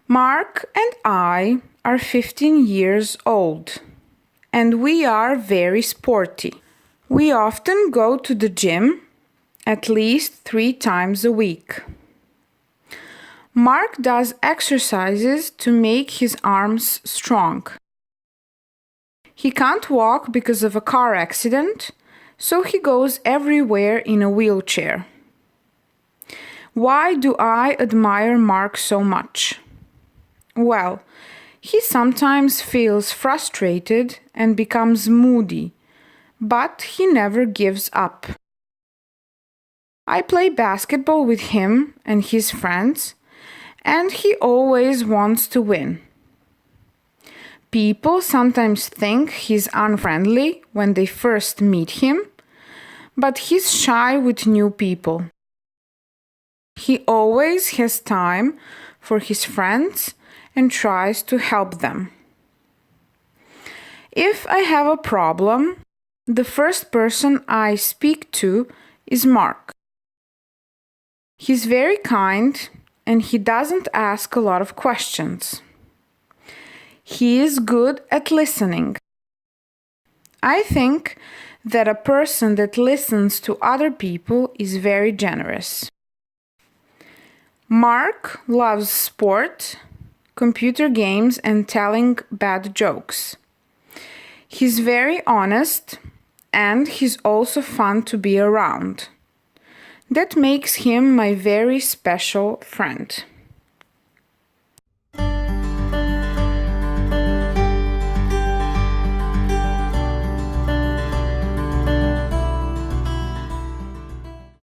Mark and I are 15 years old, and we are very sporty. We often go to the gym at least 3 times a week. Mark does exercises to make his arms strong. He can't walk because of a car accident, so he goes everywhere in a wheelchair. Why do I admire Mark so much? Well, he sometimes feels frustrated and becomes moody, but he never gives up. I play basketball with him and his friends, and he always wants to win. People sometimes think he's unfriendly when they first meet him, but he's shy with new people. He always has time for his friends and tries to help them. If I have a problem, the first person I speak to is Mark. He's very kind and he doesn't ask a lot of questions. He is good at listening. I think that a person that listens to other people is very generous. Mark loves sport, computer games, and telling bad jokes. He's very honest and he's also fun to be around. That makes him my very special friend.